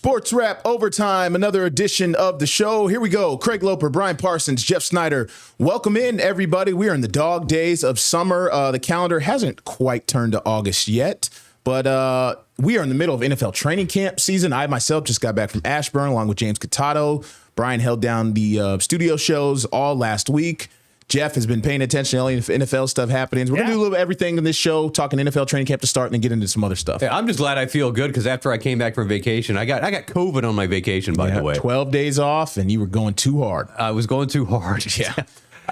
Sportswrap Overtime, another edition of the show. Here we go. Craig Loper, Brian Parsons, Jeff Snyder. Welcome in, everybody. We are in the dog days of summer. The calendar hasn't quite turned to August yet, but we are in the middle of NFL training camp season. I myself just got back from Ashburn along with James Catato. Brian held down the studio shows all last week. Jeff has been paying attention to all the NFL stuff happening. We're going to do a little everything in this show, talking NFL training camp to start and then get into some other stuff. Yeah, I'm just glad I feel good because after I came back from vacation, I got COVID on my vacation, by the way. 12 days off, and you were going too hard. I was going too hard. Yeah.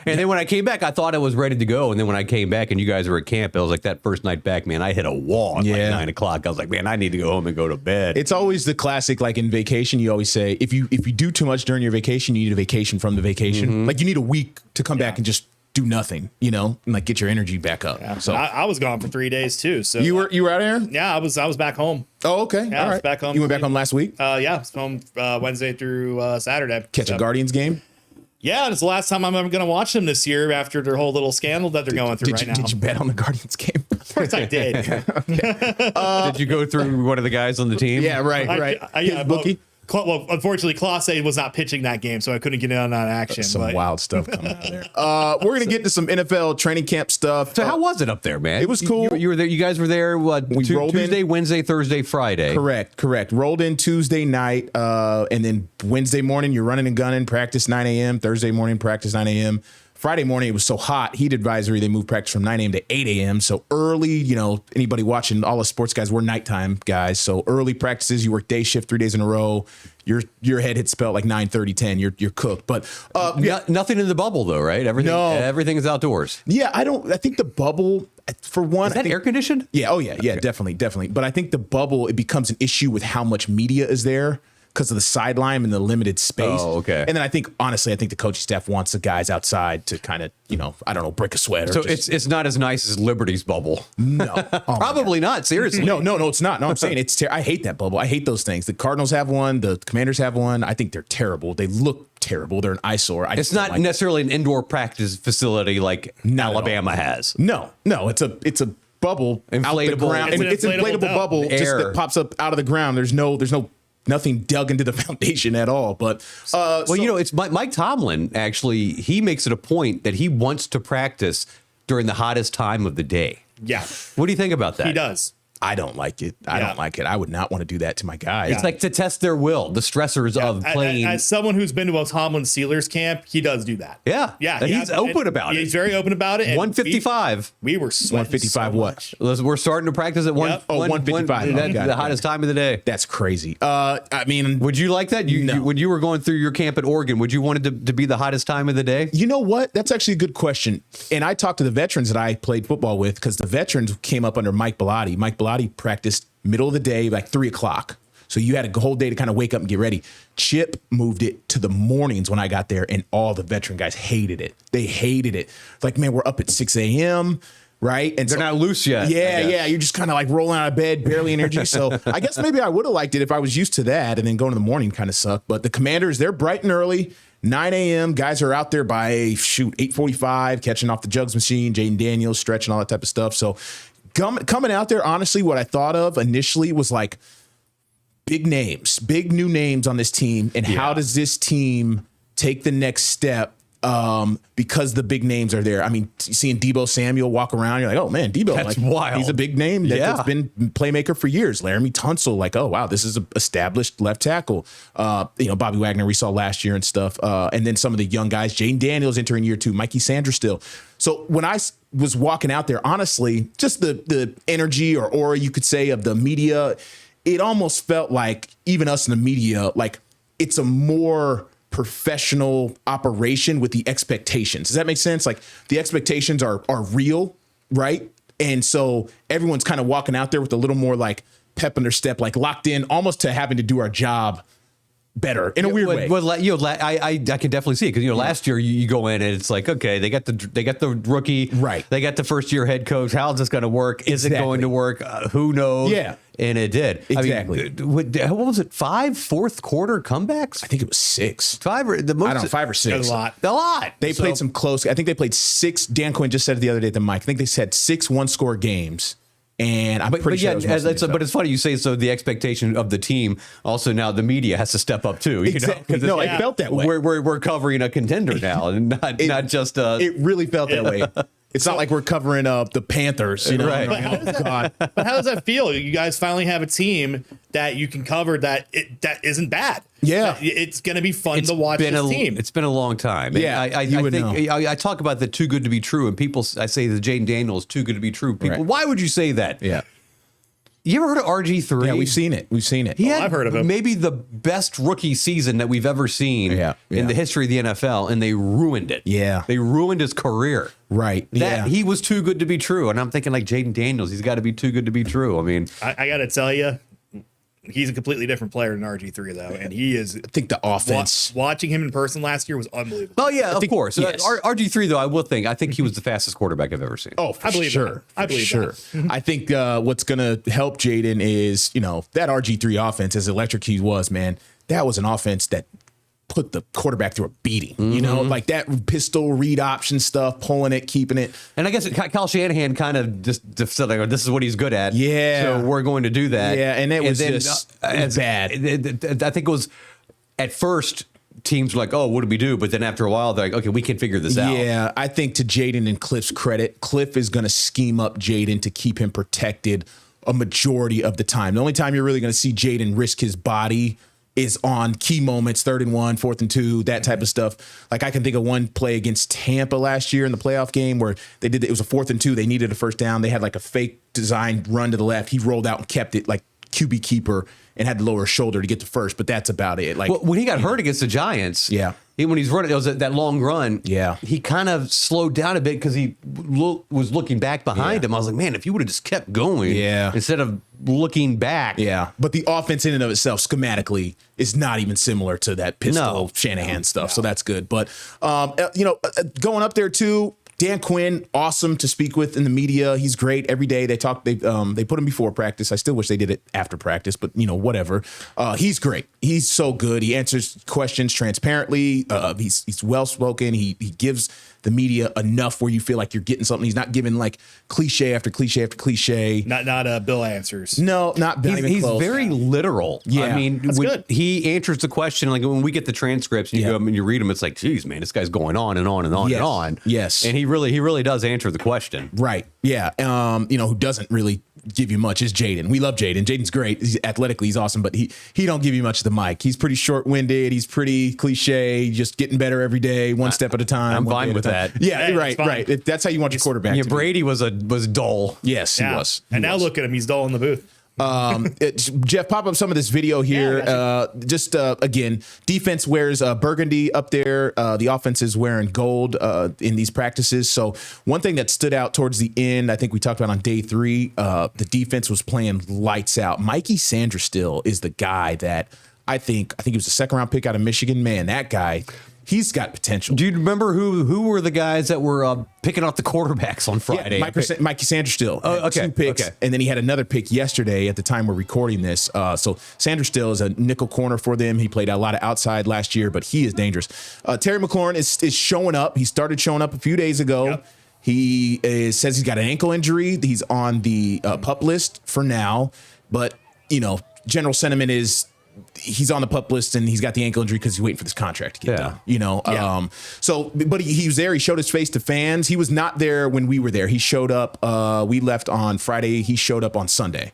And then when I came back, I thought I was ready to go. And then when I came back and you guys were at camp, it was like that first night back, man, I hit a wall at like 9 o'clock. I was like, man, I need to go home and go to bed. It's always the classic, like in vacation, you always say, if you do too much during your vacation, you need a vacation from the vacation. Mm-hmm. Like you need a week to come back and just do nothing, you know, and like get your energy back up. Yeah. So I was gone for 3 days too. So you were out there? Yeah, I was back home. Oh, okay. Yeah, all I was right. back home. You went back home last week? Yeah, I was home Wednesday through Saturday. Catch a Guardians game? Yeah, it's the last time I'm ever going to watch them this year after their whole little scandal that they're going through now. Did you bet on the Guardians game? Of course I did. Did you go through one of the guys on the team? Yeah, right. Yeah, bookie? Well, unfortunately, Classe was not pitching that game, so I couldn't get in on that action. Some wild stuff coming out of there. We're going to get to some NFL training camp stuff. So how was it up there, man? It was cool. You were there. You guys were there, what, Tuesday, Wednesday, Thursday, Friday? Correct. Rolled in Tuesday night, and then Wednesday morning, you're running and gunning, practice 9 a.m., Thursday morning, practice 9 a.m., Friday morning, it was so hot, heat advisory, they moved practice from 9 a.m. to 8 a.m. So early, you know, anybody watching, all the sports guys, we're nighttime guys. So early practices, you work day shift 3 days in a row. Your head hits spell like 9:30, 10. You're cooked. But nothing in the bubble, though, right? Everything is outdoors. Yeah, I think the bubble, for one. Is that air conditioned? Yeah, okay. Definitely. But I think the bubble, it becomes an issue with how much media is there, because of the sideline and the limited space. Oh, okay. And then I think the coaching staff wants the guys outside to kind of, break a sweat. So it's not as nice as Liberty's bubble. No. Oh, probably not. Seriously. No, it's not. No, I'm saying I hate that bubble. I hate those things. The Cardinals have one. The Commanders have one. I think they're terrible. They look terrible. They're an eyesore. It's not necessarily an indoor practice facility like Alabama has. No, it's a bubble inflatable out the ground. It's an inflatable bubble just that pops up out of the ground. There's nothing dug into the foundation at all. But it's Mike Tomlin. Actually, he makes it a point that he wants to practice during the hottest time of the day. Yeah. What do you think about that? He does. I don't like it. I don't like it. I would not want to do that to my guys. It's like to test their will, the stressors of playing. As someone who's been to a Tomlin Steelers camp, he does do that. Yeah. He's open about it. He's very open about it. 155. We were sweating 155 so what? We're starting to practice at 155. That's the hottest time of the day. That's crazy. I mean, would you like that? When you were going through your camp at Oregon, would you want it to be the hottest time of the day? You know what? That's actually a good question. And I talked to the veterans that I played football with, because the veterans came up under Mike Bellotti. Mike Bellotti practiced middle of the day, like 3 o'clock. So you had a whole day to kind of wake up and get ready. Chip moved it to the mornings when I got there, and all the veteran guys hated it. They hated it. Like, man, we're up at 6 a.m., right? And they're not loose yet. Yeah. You're just kind of like rolling out of bed, barely energy. So I guess maybe I would have liked it if I was used to that, and then going in the morning kind of sucked. But the Commanders, they're bright and early. 9 a.m. Guys are out there by 8:45, catching off the jugs machine, Jaden Daniels, stretching, all that type of stuff. So coming out there, honestly, what I thought of initially was like big new names on this team. And how does this team take the next step? Because the big names are there. I mean, seeing Deebo Samuel walk around, you're like, oh man, Deebo, that's wild. He's a big name that's been playmaker for years. Laramie Tunsil, like, oh wow, this is an established left tackle. Bobby Wagner we saw last year and stuff. And then some of the young guys, Jaden Daniels entering year 2, Mikey Sanders still. So when I was walking out there, honestly, just the energy or aura, you could say, of the media, it almost felt like, even us in the media, like it's a more professional operation with the expectations. Does that make sense? Like the expectations are real, right? And so everyone's kind of walking out there with a little more like pep in their step, like locked in almost to having to do our job better in a weird way. Well, I can definitely see it, because last year you go in and it's like, okay, they got the rookie, right? They got the first year head coach. How's this going to work? Is it going to work? Who knows? Yeah. And it did. Exactly. I mean, what was it? 5 fourth quarter comebacks? I think it was 6. 5 or the most? I don't know, 5 or 6. A lot. They played some close. I think they played 6. Dan Quinn just said it the other day at the mic. I think they said 6 one-score games And I'm pretty sure. But it's funny you say so. The expectation of the team, also now the media has to step up too. Exactly. No, it felt that way. We're covering a contender now, and not just. It really felt that way. It's not like we're covering the Panthers, you know. Right. But how does that feel? You guys finally have a team that you can cover that isn't bad. Yeah, it's going to be fun to watch this team. It's been a long time. Yeah, I talk about the too good to be true, and I say the Jaden Daniels too good to be true. People, why would you say that? Yeah. You ever heard of RG3? Yeah, we've seen it. I've heard of him. Maybe the best rookie season that we've ever seen in the history of the NFL, and they ruined it. Yeah. They ruined his career. Right. He was too good to be true. And I'm thinking like Jaden Daniels, he's got to be too good to be true. I mean, I got to tell you, he's a completely different player than RG3, though. And he is. I think the offense. Watching him in person last year was unbelievable. Oh, yeah, of course. Yes. RG3, though, I think he was the fastest quarterback I've ever seen. Oh, for I believe sure. I believe sure. I think what's going to help Jaden is, that RG3 offense, as electric he was, man, that was an offense that put the quarterback through a beating, like that pistol read option stuff, pulling it, keeping it. And I guess Kyle Shanahan kind of just said, like, this is what he's good at. Yeah. So we're going to do that. Yeah, and it was just bad. I think it was, at first, teams were like, oh, what do we do? But then after a while, they're like, okay, we can figure this out. Yeah, I think to Jaden and Cliff's credit, Cliff is going to scheme up Jaden to keep him protected a majority of the time. The only time you're really going to see Jaden risk his body is on key moments, 3rd and 1, 4th and 2, that type of stuff. Like I can think of one play against Tampa last year in the playoff game where it was a 4th and 2. They needed a first down. They had like a fake designed run to the left. He rolled out and kept it like QB keeper and had to lower his shoulder to get to first, but that's about it. Like when he got hurt against the Giants, when he's running, it was that long run. Yeah, he kind of slowed down a bit because he was looking back behind him. I was like, man, if he would have just kept going, instead of looking back. Yeah, but the offense in and of itself, schematically, is not even similar to that pistol Shanahan stuff. So that's good. But going up there too. Dan Quinn, awesome to speak with in the media. He's great every day. They talk. They put him before practice. I still wish they did it after practice, but whatever. He's great. He's so good. He answers questions transparently. He's well spoken. He gives the media enough where you feel like you're getting something. He's not giving like cliche after cliche after cliche. Not Bill answers. No, not Bill. He's very literal. Yeah, I mean, that's good. He answers the question, like when we get the transcripts and you go up and you read them, it's like, geez, man, this guy's going on and on and on and on. Yes, and he really does answer the question. Right. Yeah. Who doesn't really give you much is Jaden. We love Jaden. Jaden's great. He's athletically, he's awesome, but he don't give you much of the mic. He's pretty short-winded. He's pretty cliche, just getting better every day, one step at a time. I'm fine with that. Yeah, hey, right. That's how you want your quarterback. Yeah, to Brady was dull. Yes, he was. And now look at him. He's dull in the booth. Jeff, pop up some of this video here. Again, defense wears burgundy up there. The offense is wearing gold in these practices. So one thing that stood out towards the end, I think we talked about on day 3, the defense was playing lights out. Mikey Sanderstill is the guy that I think he was a 2nd round pick out of Michigan. Man, that guy. He's got potential. Do you remember who were the guys that were picking off the quarterbacks on Friday? Yeah, Mikey Sanderstill. Oh, okay. 2 picks, and then he had another pick yesterday at the time we're recording this. So Sanderstill is a nickel corner for them. He played a lot of outside last year, but he is dangerous. Terry McLaurin is showing up. He started showing up a few days ago. Yep. He says he's got an ankle injury. He's on the PUP list for now, but general sentiment is he's on the PUP list and he's got the ankle injury because he's waiting for this contract to get done. But he was there. He showed his face to fans. He was not there when we were there. He showed up. We left on Friday. He showed up on Sunday.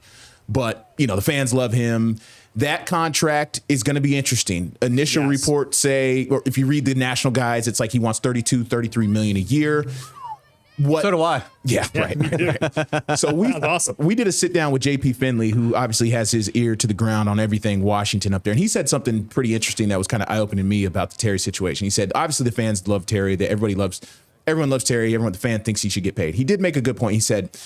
But the fans love him. That contract is going to be interesting. Initial reports say, or if you read the national guides, it's like he wants 33 million a year. So do I. Yeah, right. So we did a sit down with JP Finley, who obviously has his ear to the ground on everything Washington up there. And he said something pretty interesting that was kind of eye-opening to me about the Terry situation. He said, obviously the fans love Terry. Everyone loves Terry. The fan thinks he should get paid. He did make a good point. He said,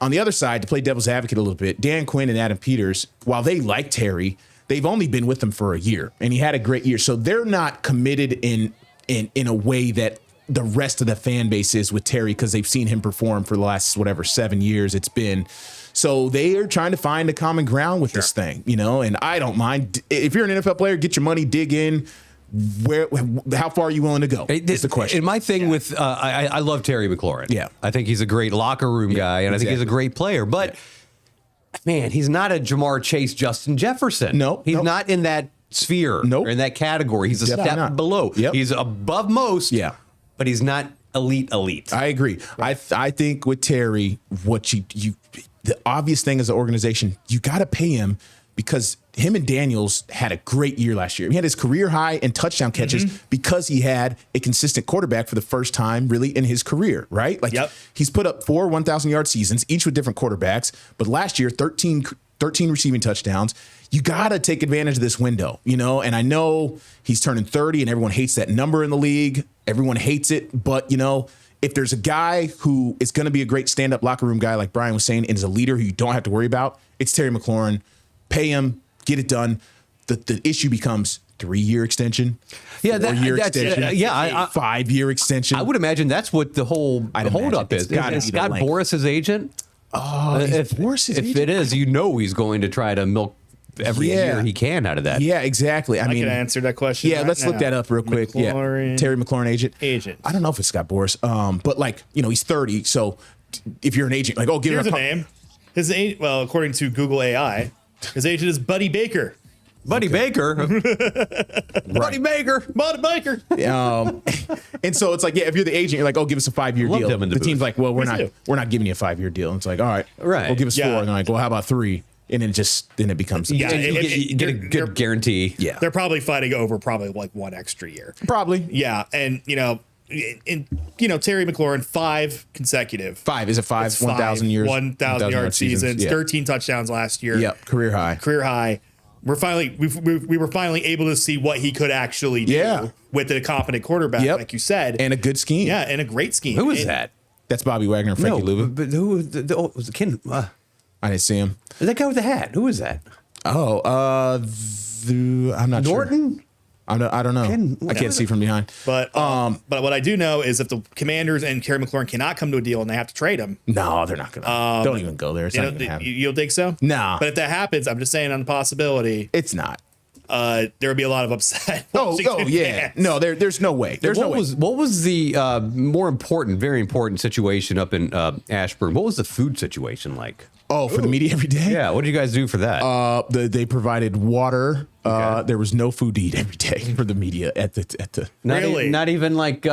on the other side, to play devil's advocate a little bit, Dan Quinn and Adam Peters, while they like Terry, they've only been with him for a year, and he had a great year. So they're not committed in a way that the rest of the fan base is with Terry because they've seen him perform for the last 7 years it's been. So they are trying to find a common ground with this thing, and I don't mind. If you're an NFL player, get your money, dig in, how far are you willing to go? Is the question. And my thing with I love Terry McLaurin. Yeah. I think he's a great locker room guy, and I think he's a great player. But man, he's not a Jamar Chase, Justin Jefferson. No, he's not in that sphere. Nope. Or in that category. He's a step below. Yep. He's above most. Yeah. But he's not elite. I agree. I think with Terry, what you the obvious thing as an organization, you got to pay him, because him and Daniels had a great year last year. He had his career high in touchdown catches because he had a consistent quarterback for the first time really in his career, right? Like he's put up 4 1,000-yard seasons, each with different quarterbacks. But last year, 13 receiving touchdowns. You got to take advantage of this window, and I know he's turning 30 and everyone hates that number in the league. Everyone hates it. But, if there's a guy who is going to be a great stand-up locker room guy, like Brian was saying, and is a leader who you don't have to worry about, it's Terry McLaurin. Pay him, get it done. The issue becomes 3-year extension, 4-year extension, 5-year extension. I would imagine that's what the whole holdup is. Is Scott Boras his agent? Oh, if it is, he's going to try to milk every year he can out of that. Yeah, exactly. I mean, can answer that question. Yeah, let's look that up real quick. Terry McLaurin agent. I don't know if it's Scott Boras, but he's 30. So if you're an agent, give Here's him a name. His agent, according to Google AI, his agent is Buddy Baker. Buddy Baker. Buddy Baker. And so it's if you're the agent, you're give us a 5-year deal. The team's like, well, we're not giving you a 5-year deal. And it's like, all right, well, give us 4. And they're like, well, how about 3? And then it becomes you get a good guarantee. Yeah, they're probably fighting over one extra year. Probably. Yeah, and Terry McLaurin 5 consecutive. 5 is it 5 1,000 years 1,000 yard seasons. 13 touchdowns last year. Yep, career high. We were finally able to see what he could actually do with a competent quarterback, like you said, and a good scheme. Yeah, and a great scheme. Who is that? That's Bobby Wagner and Frankie Louva. But who was the kid? I didn't see him. That guy with the hat. Who is that? Oh, I'm not sure. Norton? I don't know. I can't see from behind. But what I do know is if the Commanders and Terry McLaurin cannot come to a deal and they have to trade him. No, they're not going to. Don't even go there. It's not going to happen. You don't think so? No. But if that happens, I'm just saying on the possibility. It's not. There would be a lot of upset. Yeah. No, there's no way. What was the very important situation up in Ashburn? What was the food situation like? Oh, for the media every day? Yeah. What did you guys do for that? They provided water. There was no food to eat every day for the media at the. Not even like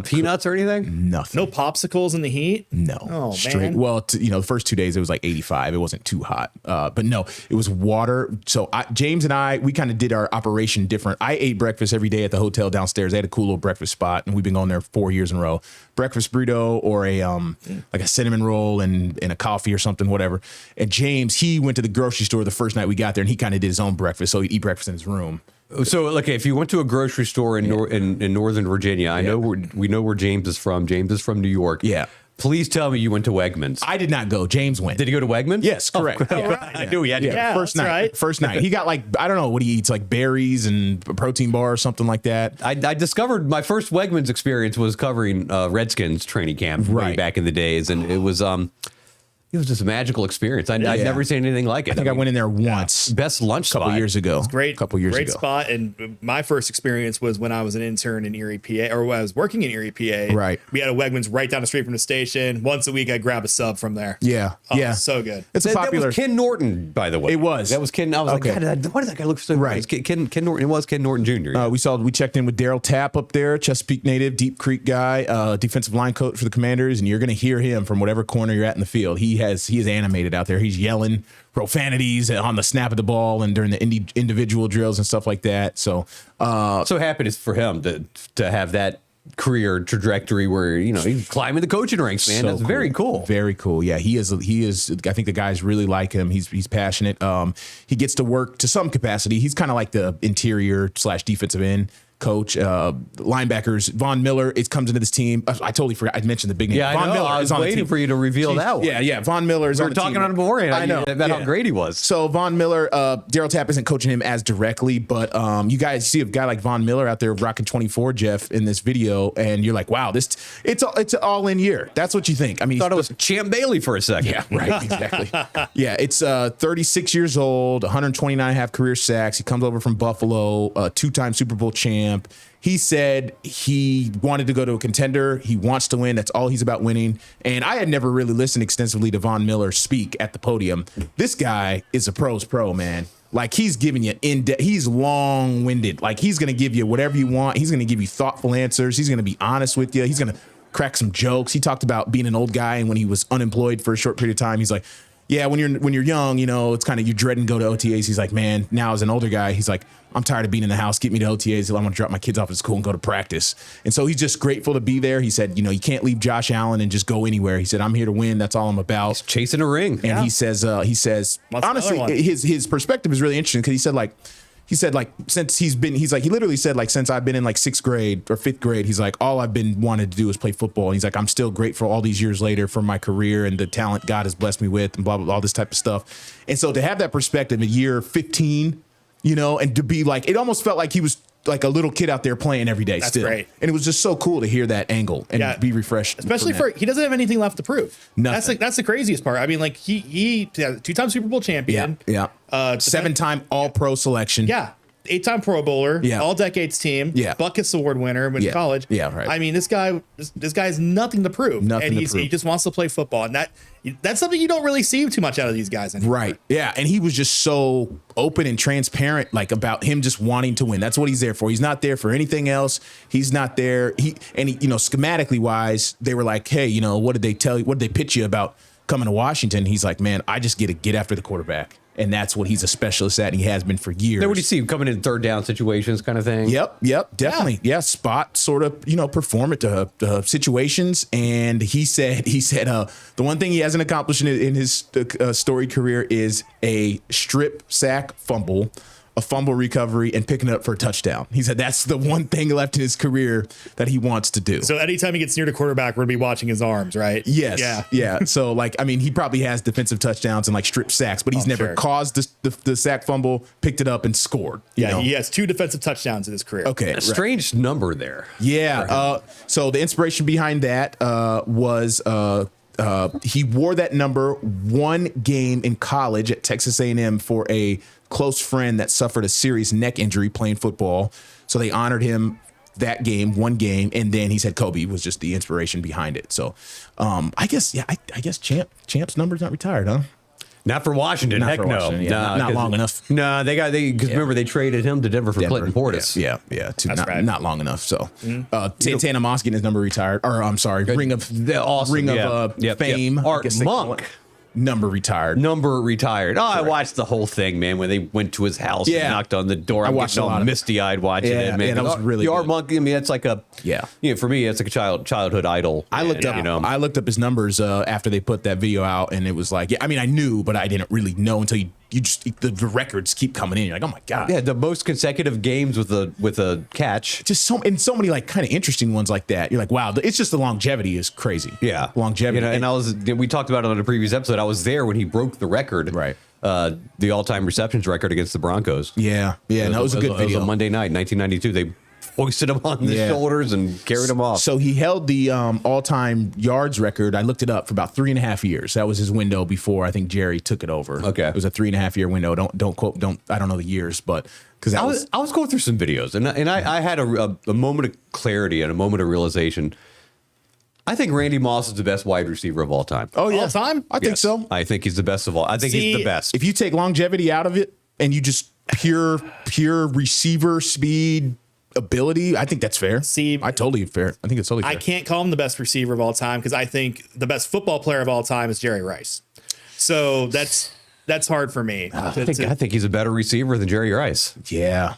peanuts or anything? Nothing. No popsicles in the heat? No. Oh, straight. man. Well, the first 2 days it was 85. It wasn't too hot. But no, it was water. So James and I, we kind of did our operation different. I ate breakfast every day at the hotel downstairs. They had a cool little breakfast spot, and we've been going there 4 years in a row. Breakfast burrito or a cinnamon roll and a coffee or something, whatever. And James, he went to the grocery store the first night we got there, and he kind of did his own breakfast. So he'd eat breakfast in his room. So, if you went to a grocery store in Northern Virginia, I know we know where James is from. James is from New York. Yeah. Please tell me you went to Wegmans. I did not go. James went. Did he go to Wegmans? Yes, correct. Oh, right. I knew he had to. Yeah, first night. Right. First night. He got I don't know what he eats, berries and a protein bar or something like that. I discovered my first Wegmans experience was covering Redskins training camp way back in the days, and it was just a magical experience. I'd never seen anything like it. I think I went in there once. Best lunch a couple years ago. Great. Couple years great ago. Spot. And my first experience was when I was an intern in Erie, PA, or when I was working in Erie, PA. Right. We had a Wegmans right down the street from the station. Once a week, I'd grab a sub from there. Yeah. Yeah. So good. It's a popular. That was Ken Norton, by the way. It was. That was Ken. I was like, God, why does that guy look so right? Ken Norton. It was Ken Norton Jr. We checked in with Daryl Tapp up there, Chesapeake native, Deep Creek guy, defensive line coach for the Commanders, and you're going to hear him from whatever corner you're at in the field. He is animated out there. He's yelling profanities on the snap of the ball and during the individual drills and stuff like that. So happy for him to have that career trajectory where he's climbing the coaching ranks, man. That's very cool. Very cool. Yeah, he is. I think the guys really like him. He's passionate. He gets to work to some capacity. He's kind of like the interior / defensive end. coach, linebackers. Von Miller, it comes into this team. I totally forgot. I mentioned the big name. Yeah, Von I know. Miller I was is on the waiting team. for you to reveal that one. Yeah. Von Miller is We on were the talking team. on beforehand. I know about how great he was. So Von Miller, Daryl Tapp isn't coaching him as directly, but you guys see a guy like Von Miller out there rocking 24, Jeff, in this video, and you're like, wow, it's an all-in year. That's what you think. I mean, Thought it was Champ Bailey for a second. yeah, right, exactly. Yeah, it's 36 years old, 129.5 career sacks. He comes over from Buffalo, a two-time Super Bowl champ. He said he wanted to go to a contender. He wants to win. That's all he's about, winning. And I had never really listened extensively to Von Miller speak at the podium. This guy is a pro's pro, man. Like, he's giving you he's long-winded. Like, he's going to give you whatever you want. He's going to give you thoughtful answers. He's going to be honest with you. He's going to crack some jokes. He talked about being an old guy, and when he was unemployed for a short period of time, he's like, yeah, when you're young, you know, it's kind of you dread and go to OTAs. He's like, man, now as an older guy, he's like, I'm tired of being in the house. Get me to OTAs. I want to drop my kids off at school and go to practice. And so he's just grateful to be there. He said, you know, you can't leave Josh Allen and just go anywhere. He said, I'm here to win. That's all I'm about. He's chasing a ring. And he says, honestly, his perspective is really interesting, because he said since he literally said, like, since I've been in like 6th grade or 5th grade, he's like, all I've been wanted to do is play football. And he's like, I'm still grateful all these years later for my career and the talent God has blessed me with, and blah, blah, blah, all this type of stuff. And so to have that perspective in year 15, you know, and to be like, it almost felt like he was like a little kid out there playing every day. That's still. great. And it was just so cool to hear that angle and be refreshed. Especially for he doesn't have anything left to prove. Nothing. That's the craziest part. I mean, like he two-time Super Bowl champion. Yeah. 7-time All-Pro selection. Yeah. 8-time Pro Bowler, all decades team, Buckets Award winner in college. Yeah, right. I mean, this guy has nothing to prove. He just wants to play football. And that's something you don't really see too much out of these guys anymore. Right. Yeah. And he was just so open and transparent, like, about him just wanting to win. That's what he's there for. He's not there for anything else. He's not there. He, you know, schematically wise, they were like, hey, you know, what did they tell you? What did they pitch you about coming to Washington? He's like, man, I just get after the quarterback. And that's what he's a specialist at, and he has been for years. Then what do you see him coming in third down situations kind of thing? Yep, definitely. Yeah, spot sort of, you know, perform at the situations. And he said the one thing he hasn't accomplished in his storied career is a strip sack fumble, a fumble recovery, and picking it up for a touchdown. He said that's the one thing left in his career that he wants to do. So anytime he gets near the quarterback, we're going to be watching his arms, right? Yes. Yeah. So, like, I mean, he probably has defensive touchdowns and like strip sacks, but he's never caused the sack fumble, picked it up, and scored. You know? He has 2 defensive touchdowns in his career. Okay. A strange number there. Yeah. So the inspiration behind that was he wore that number one game in college at Texas A&M for a close friend that suffered a serious neck injury playing football. So they honored him that game, one game, and then he said Kobe was just the inspiration behind it. So I guess Champ's number's not retired, huh? Not for Washington. Not Heck for no. Washington, yeah. Not long enough. No, because remember they traded him to Denver for Clinton Portis. Yeah. Right. Not long enough. So Santana Moss getting his number retired, or I'm sorry, Ring of Fame. Art Monk. Number retired. Oh, I watched the whole thing, man. When they went to his house and knocked on the door, I'm watched getting a lot all of it. misty-eyed watching it, man. Yeah, that was really the Art good. Monk. I mean, it's like a for me, it's like a childhood idol. I looked up his numbers after they put that video out, and it was like, I mean, I knew, but I didn't really know until the records keep coming in. You're like, oh my god, yeah, the most consecutive games with a catch. Just so many like kind of interesting ones like that. You're like, wow, it's just the longevity is crazy. Yeah, longevity. You know, and we talked about it on a previous episode. I was there when he broke the record, right? The all-time receptions record against the Broncos. Yeah, and that was a good video. It was a Monday night, 1992. They hoisted him on the shoulders and carried him off. So he held the all-time yards record. I looked it up for about 3.5 years. That was his window before I think Jerry took it over. Okay, it was a 3.5 year window. Don't quote. I don't know the years, but because I was going through some videos and I had a moment of clarity and a moment of realization. I think Randy Moss is the best wide receiver of all time. Oh yeah, all time? I think so. I think he's the best of all. I think he's the best. If you take longevity out of it and you just pure receiver speed, ability, I think that's fair. I think it's totally fair. I can't call him the best receiver of all time because I think the best football player of all time is Jerry Rice. So that's hard for me. I think he's a better receiver than Jerry Rice. Yeah.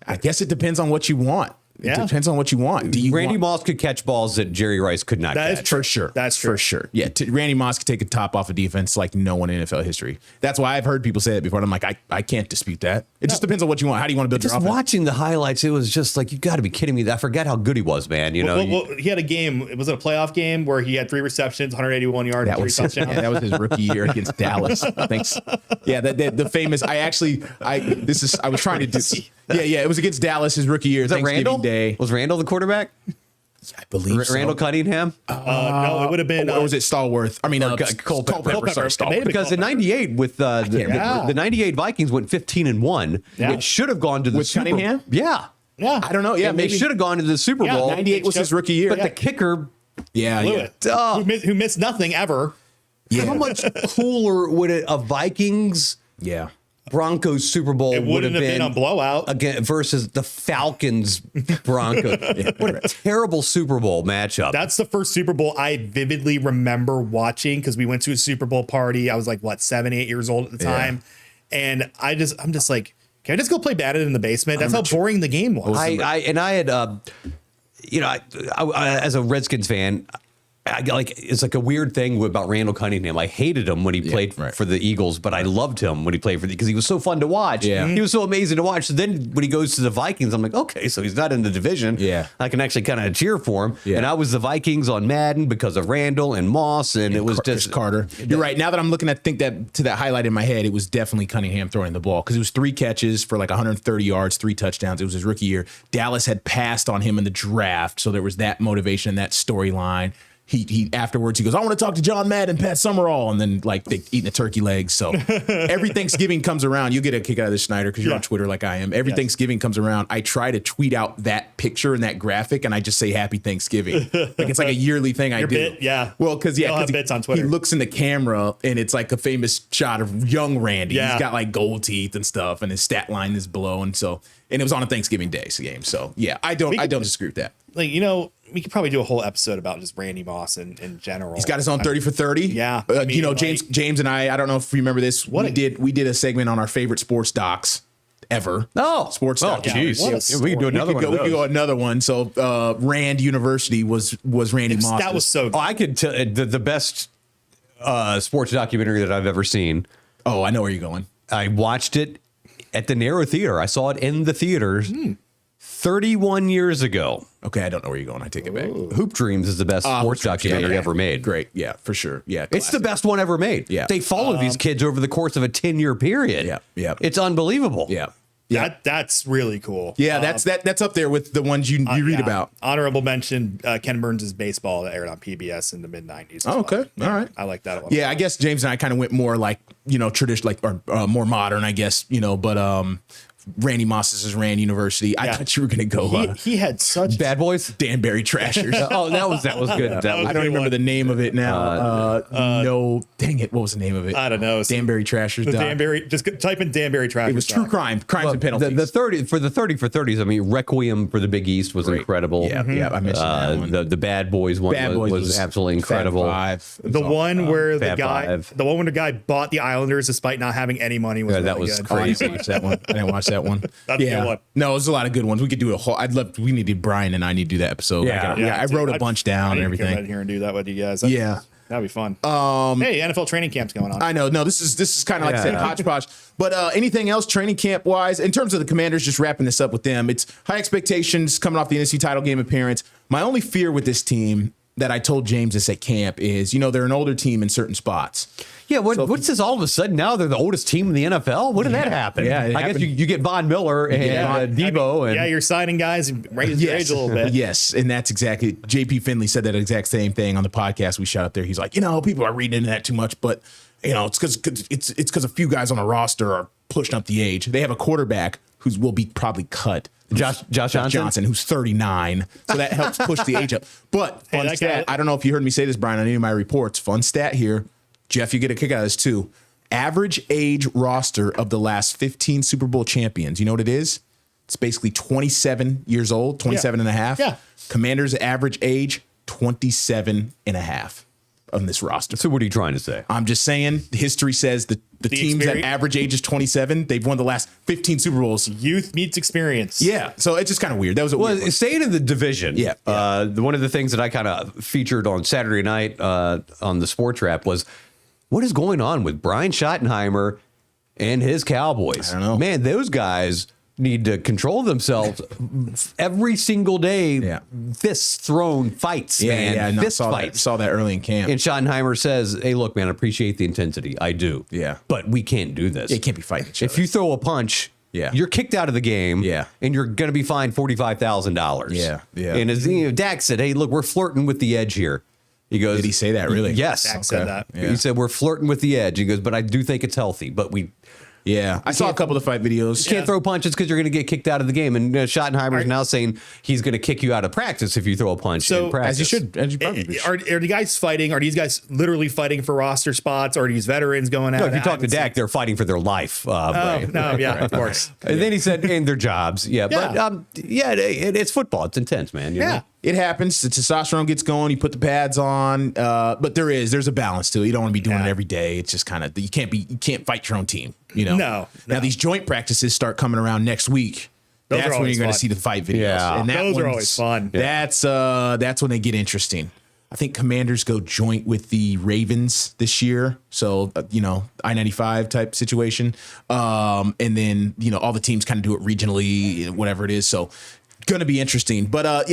I guess it depends on what you want. It depends on what you want. Do you Randy Moss could catch balls that Jerry Rice could not That is catch. true. For sure. That's true. For sure. Yeah. Randy Moss could take a top off of defense like no one in NFL history. That's why I've heard people say that before. And I'm like, I can't dispute that. It just depends on what you want. How do you want to build your Just offense? watching the highlights, it was just like, you got to be kidding me. I forget how good he was, man. You know, Well, he had a game. Was it a playoff game where he had 3 receptions, 181 yards, and 3 touchdowns? Yeah, that was his rookie year against Dallas. Thanks. Yeah, the famous. I was trying to do. Yeah. It was against Dallas his rookie year. was that Thanksgiving Randall? Day. Was Randall the quarterback? I believe so. Randall Cunningham? No, it would have been. Or was it Stallworth? I mean, Culpepper. Culpepper. Sorry, It may have Stallworth. been Because the 98 with remember. the 98 Vikings went 15-1. Yeah. It should have gone to the With Super Cunningham? Yeah. Yeah, I don't know. Yeah, And they maybe should have gone to the Super Yeah, Bowl. 98 was his rookie year. But the kicker, Yeah, blew yeah. it. Duh. Who missed nothing ever. Yeah. how much cooler would a Vikings Yeah. Broncos Super Bowl It would have wouldn't have been a blowout. again versus the Falcons Broncos? What a terrible Super Bowl matchup. That's the first Super Bowl I vividly remember watching because we went to a Super Bowl party. I was like, 7, 8 years old at the time. And I'm just like, can I just go play Madden in the basement? That's how boring the game was. I had as a Redskins fan, it's like a weird thing about Randall Cunningham. I hated him when he played for the Eagles, but I loved him when he played because he was so fun to watch. Yeah. He was so amazing to watch. So then when he goes to the Vikings, I'm like, okay, so he's not in the division. Yeah. I can actually kind of cheer for him. Yeah. And I was the Vikings on Madden because of Randall and Moss, and it was Chris just Carter. You're right. Now that I'm looking at that highlight in my head, it was definitely Cunningham throwing the ball because it was 3 catches for like 130 yards, 3 touchdowns. It was his rookie year. Dallas had passed on him in the draft, so there was that motivation, that storyline. He afterwards he goes, I want to talk to John Madden, Pat Summerall, and then like they eating the turkey legs. So every Thanksgiving comes around, you get a kick out of this, Schneider, because you're on Twitter like I am. Every Thanksgiving comes around, I try to tweet out that picture and that graphic, and I just say Happy Thanksgiving. Like it's like a yearly thing I do. Bit, yeah. Well, because bits on Twitter. He looks in the camera and it's like a famous shot of young Randy. Yeah. He's got like gold teeth and stuff, and his stat line is below, and it was on a Thanksgiving Day game. So yeah, I don't disagree with that. Like, we could probably do a whole episode about just Randy Moss in general. He's got his own 30 for 30. Yeah. I mean, James and I don't know if you remember this. We did a segment on our favorite sports docs ever. Oh, Sports docs. jeez. what a Yeah, we story. can do another one. We could go another one. So Rand University was Randy Moss. that was so good. Oh, I could tell the best sports documentary that I've ever seen. Oh, I know where you're going. I watched it at the Narrow Theater. I saw it in the theaters 31 years ago. Okay, I don't know where you're going. I take it back. Hoop Dreams is the best sports documentary ever made. Great. Yeah, for sure. Yeah. It's the best one ever made. Yeah. They follow these kids over the course of a 10-year period. Yeah. It's unbelievable. Yeah. That's really cool. Yeah, that's up there with the ones you read about. Honorable mention, Ken Burns' baseball that aired on PBS in the mid 90s. Oh, okay. All right. I like that one. Yeah, I guess James and I kind of went more like, traditional, like, or more modern, I guess, but Randy Moss's is Rand University. I thought you were going to go He had such Bad Boys? Danbury Trashers. Oh, that was good. I don't remember the name of it now. No, dang it. What was the name of it? I don't know. Danbury Trashers. Just type in Danbury Trash. It was true crimes and penalties. The 30 for 30s. I mean, Requiem for the Big East was incredible. Yeah, I mentioned that one. The Bad Boys one was absolutely incredible. Fab Five. The one where Fab the guy bought the Islanders despite not having any money was that really was good. crazy. I didn't watch that one. I didn't watch that one. That's a good one. No, there's a lot of good ones. We could do a whole. We need to Brian and I need to do that episode. Yeah. I wrote a bunch down and Come everything. in here and do that with you guys. Yeah. That'd be fun. Hey, NFL training camp's going on. I know. No, this is kind of like I said, hodgepodge. But anything else training camp wise, in terms of the Commanders, just wrapping this up with them, it's high expectations coming off the NFC title game appearance. My only fear with this team that I told James this at camp is, they're an older team in certain spots. Yeah, what's this all of a sudden now they're the oldest team in the NFL? When did that happen? Yeah, I guess you get Von Miller and Debo. And you're signing guys and raising your age a little bit. Yes, and that's exactly, JP Finley said that exact same thing on the podcast we shot up there. He's like, people are reading into that too much, but it's because a few guys on the roster are pushing up the age. They have a quarterback who will be probably cut. Josh Johnson, who's 39. So that helps push the age up. But fun stat, I don't know if you heard me say this, Brian, on any of my reports. Fun stat here. Jeff, you get a kick out of this too. Average age roster of the last 15 Super Bowl champions. You know what it is? It's basically 27 years old, 27 and a half. Yeah. Commanders average age, 27 and a half. on this roster. So what are you trying to say? I'm just saying history says the teams that average age is 27, they've won the last 15 Super Bowls. Youth meets experience. Yeah. So it's just kind of weird. That was a weird one. Staying in the division. Yeah. One of the things that I kind of featured on Saturday night on the Sportswrap was what is going on with Brian Schottenheimer and his Cowboys. I don't know. Man, those guys need to control themselves every single day. Yeah. Fists thrown fights, man. Fist fights. Saw that early in camp. And Schottenheimer says, hey, look, man, I appreciate the intensity. I do. Yeah. But we can't do this. They can't be fighting each other. If you throw a punch, you're kicked out of the game. Yeah. And you're going to be fined $45,000. Yeah. Yeah. And as Dak said, hey, look, we're flirting with the edge here. He goes, Did he say that really? Yes. Dak said that. Yeah. He said, we're flirting with the edge. He goes, but I do think it's healthy. But we I saw a couple of fight videos. You can't throw punches because you're going to get kicked out of the game. And Schottenheimer is now saying he's going to kick you out of practice if you throw a punch in practice. As you should. As you probably should. Are the guys fighting? Are these guys literally fighting for roster spots? Or are these veterans going out? No, if you talk to Dak, they're fighting for their life. Of course. And then he said, and their jobs. Yeah. But it's football. It's intense, man. You know? It happens. The testosterone gets going. You put the pads on, but there's a balance to it. You don't want to be doing it every day. It's just kind of you can't fight your own team. You know. No. Now these joint practices start coming around next week. Those That's when you're going to see the fight videos. Yeah. And Those are always fun. That's when they get interesting. I think Commanders go joint with the Ravens this year. So, I-95 type situation. And then, all the teams kind of do it regionally, whatever it is. So going to be interesting. But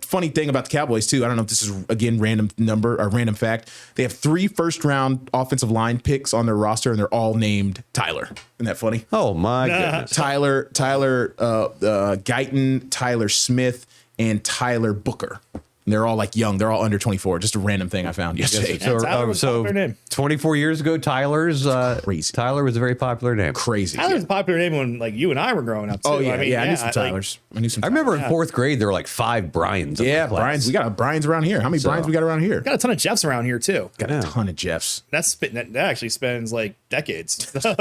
funny thing about the Cowboys too. I don't know if this is again random number or random fact. They have 3 first-round offensive line picks on their roster, and they're all named Tyler. Isn't that funny? Oh my goodness. Tyler Guyton, Tyler Smith, and Tyler Booker. And they're all like young. They're all under 24. Just a random thing I found yesterday. Tyler was a popular name. 24 years ago, Tyler was a very popular name. Crazy. Tyler's a popular name when you and I were growing up too. Oh yeah, I knew some Tylers. I remember in 4th grade there were like 5 Bryans. Yeah, Bryans. We got a Bryans around here. How many Bryans we got around here? Got a ton of Jeffs around here too. Got a ton of Jeffs. That actually spans like decades. So.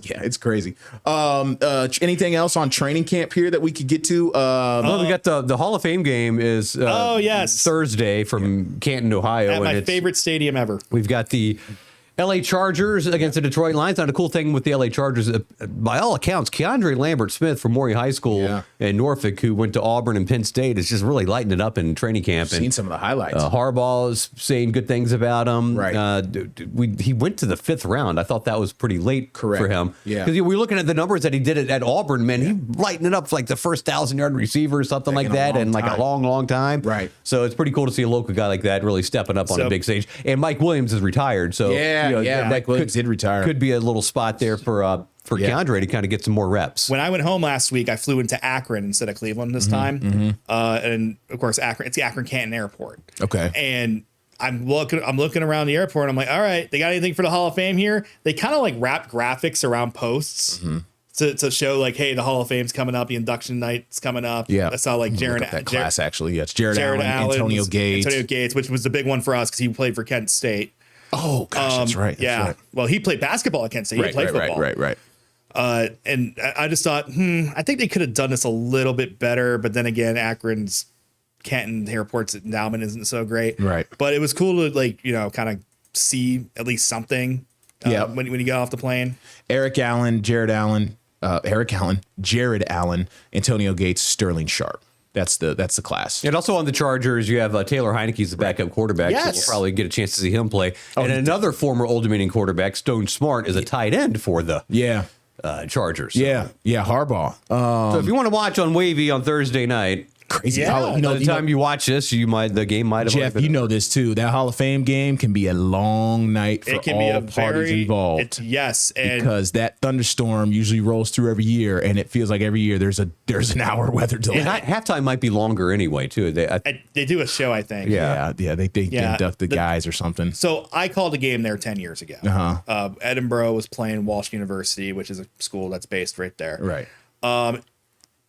Yeah, it's crazy. Anything else on training camp here that we could get to? We got the Hall of Fame game is yes, Thursday from Canton, Ohio. At my favorite stadium ever. We've got the LA Chargers against the Detroit Lions. Now, the cool thing with the LA Chargers, by all accounts, Keandre Lambert-Smith from Maury High School in Norfolk, who went to Auburn and Penn State, is just really lighting it up in training camp. Seen some of the highlights. Harbaugh is saying good things about him. Right. He went to the 5th round. I thought that was pretty late for him. Yeah. Because we're looking at the numbers that he did at Auburn, man. He lighting it up for like the first 1,000-yard receiver or something like that in like a long, long time. Right. So it's pretty cool to see a local guy like that really stepping up on a big stage. And Mike Williams is retired. So Mike Williams did retire. Could be a little spot there for Keandre to kind of get some more reps. When I went home last week, I flew into Akron instead of Cleveland this time. And of course, it's the Akron Canton Airport. Okay. And I'm looking around the airport and I'm like, all right, they got anything for the Hall of Fame here? They kind of like wrap graphics around posts to show like, hey, the Hall of Fame's coming up, the induction night's coming up. Yeah. I saw like that class actually. Yeah, it's Jared Allen, Antonio Gates, which was the big one for us because he played for Kent State. Oh gosh, that's right. That's right. Well, he played basketball at Kent State. He played football. Right. And I just thought, I think they could have done this a little bit better. But then again, Akron's Canton Airport's endowment isn't so great. Right. But it was cool to kind of see at least something when you got off the plane. Jared Allen, Antonio Gates, Sterling Sharp. That's the class. And also on the Chargers, you have Taylor Heineke's the backup quarterback. Yes. So we'll probably get a chance to see him play. And another former Old Dominion quarterback, Stone Smart, is a tight end for the Chargers. So. Yeah, Harbaugh. So if you want to watch on Wavy on Thursday night, crazy. Yeah. By the time you watch this, the game might have. Jeff, you know this too. That Hall of Fame game can be a long night for all parties involved. Because that thunderstorm usually rolls through every year, and it feels like every year there's an hour weather delay. And halftime might be longer anyway too. They do a show, I think. They induct the guys or something. So I called a game there 10 years ago. Edinburgh was playing Walsh University, which is a school that's based right there. Right.